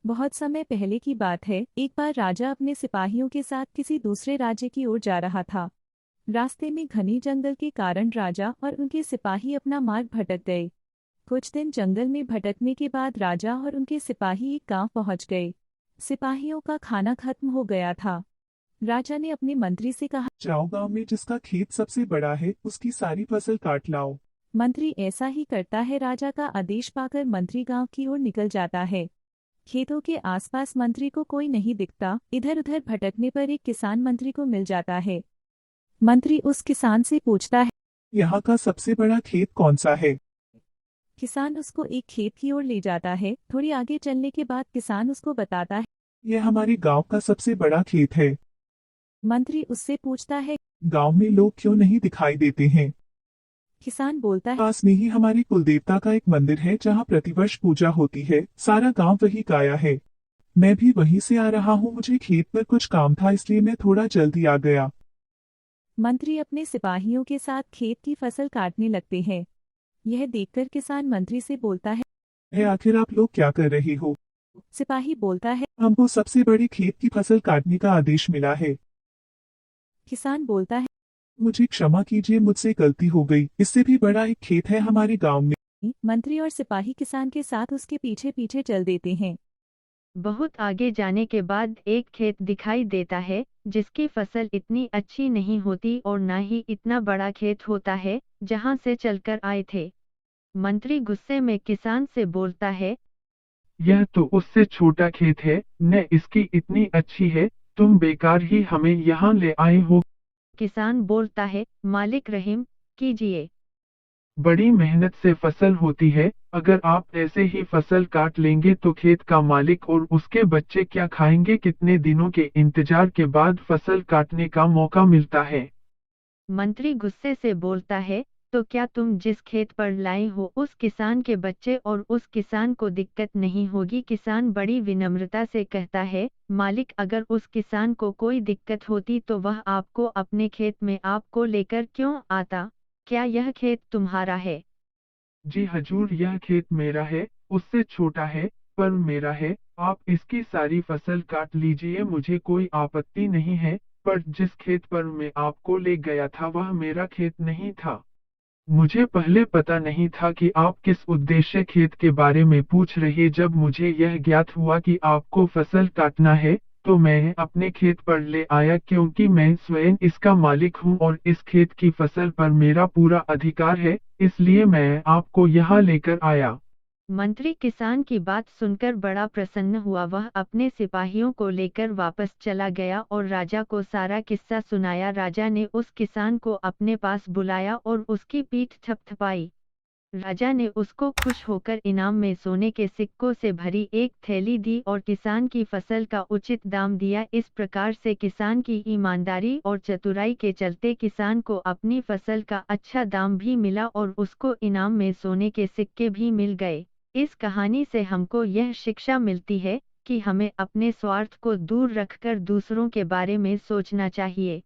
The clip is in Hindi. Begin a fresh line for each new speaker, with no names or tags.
बहुत समय पहले की बात है। एक बार राजा अपने सिपाहियों के साथ किसी दूसरे राज्य की ओर जा रहा था। रास्ते में घने जंगल के कारण राजा और उनके सिपाही अपना मार्ग भटक गए। कुछ दिन जंगल में भटकने के बाद राजा और उनके सिपाही एक गांव पहुंच गए। सिपाहियों का खाना खत्म हो गया था। राजा ने अपने मंत्री से कहा।
जाओ गांव में जिसका खेत सबसे बड़ा है उसकी सारी फसल काट लाओ।
मंत्री ऐसा ही करता है। राजा का आदेश पाकर मंत्री गांव की ओर निकल जाता है। खेतों के आसपास मंत्री को कोई नहीं दिखता। इधर उधर भटकने पर एक किसान मंत्री को मिल जाता है। मंत्री उस किसान से पूछता है।
यहाँ का सबसे बड़ा खेत कौन सा है?
किसान उसको एक खेत की ओर ले जाता है। थोड़ी आगे चलने के बाद किसान उसको बताता है।
यह हमारे गांव का सबसे बड़ा खेत है।
मंत्री उससे पूछता है।
गांव में लोग क्यों नहीं दिखाई देते हैं?
किसान बोलता है।
पास में ही हमारे कुलदेवता का एक मंदिर है जहाँ प्रतिवर्ष पूजा होती है। सारा गांव वही गाया है। मैं भी वहीं से आ रहा हूँ। मुझे खेत पर कुछ काम था इसलिए मैं थोड़ा जल्दी आ गया।
मंत्री अपने सिपाहियों के साथ खेत की फसल काटने लगते हैं। यह देखकर किसान मंत्री से बोलता है।
आखिर आप लोग क्या कर रहे हो?
सिपाही बोलता है।
हमको सबसे बड़ी खेत की फसल काटने का आदेश मिला है।
किसान बोलता है।
मुझे क्षमा कीजिए, मुझसे गलती हो गई। इससे भी बड़ा एक खेत है हमारे गांव में।
मंत्री और सिपाही किसान के साथ उसके पीछे पीछे चल देते हैं।
बहुत आगे जाने के बाद एक खेत दिखाई देता है जिसकी फसल इतनी अच्छी नहीं होती और न ही इतना बड़ा खेत होता है जहां से चलकर आए थे। मंत्री गुस्से में किसान से बोलता है।
यह तो उससे छोटा खेत है, न इसकी इतनी अच्छी है। तुम बेकार ही हमें यहाँ ले आए हो।
किसान बोलता है, मालिक रहम कीजिए।
बड़ी मेहनत से फसल होती है। अगर आप ऐसे ही फसल काट लेंगे तो खेत का मालिक और उसके बच्चे क्या खाएंगे? कितने दिनों के इंतजार के बाद फसल काटने का मौका मिलता है।
मंत्री गुस्से से बोलता है, तो क्या तुम जिस खेत पर लाए हो उस किसान के बच्चे और उस किसान को दिक्कत नहीं होगी? किसान बड़ी विनम्रता से कहता है, मालिक अगर उस किसान को कोई दिक्कत होती तो वह आपको अपने खेत में आपको लेकर क्यों आता? क्या यह खेत तुम्हारा है?
जी हजूर, यह खेत मेरा है। उससे छोटा है पर मेरा है। आप इसकी सारी फसल काट लीजिए, मुझे कोई आपत्ति नहीं है। पर जिस खेत पर मैं आपको ले गया था वह मेरा खेत नहीं था। मुझे पहले पता नहीं था कि आप किस उद्देश्य खेत के बारे में पूछ रहे। जब मुझे यह ज्ञात हुआ कि आपको फसल काटना है तो मैं अपने खेत पर ले आया, क्योंकि मैं स्वयं इसका मालिक हूं और इस खेत की फसल पर मेरा पूरा अधिकार है। इसलिए मैं आपको यहाँ लेकर आया।
मंत्री किसान की बात सुनकर बड़ा प्रसन्न हुआ। वह अपने सिपाहियों को लेकर वापस चला गया और राजा को सारा किस्सा सुनाया। राजा ने उस किसान को अपने पास बुलाया और उसकी पीठ थपथपाई। राजा ने उसको खुश होकर इनाम में सोने के सिक्कों से भरी एक थैली दी और किसान की फसल का उचित दाम दिया। इस प्रकार से किसान की ईमानदारी और चतुराई के चलते किसान को अपनी फसल का अच्छा दाम भी मिला और उसको इनाम में सोने के सिक्के भी मिल गए। इस कहानी से हमको यह शिक्षा मिलती है कि हमें अपने स्वार्थ को दूर रखकर दूसरों के बारे में सोचना चाहिए।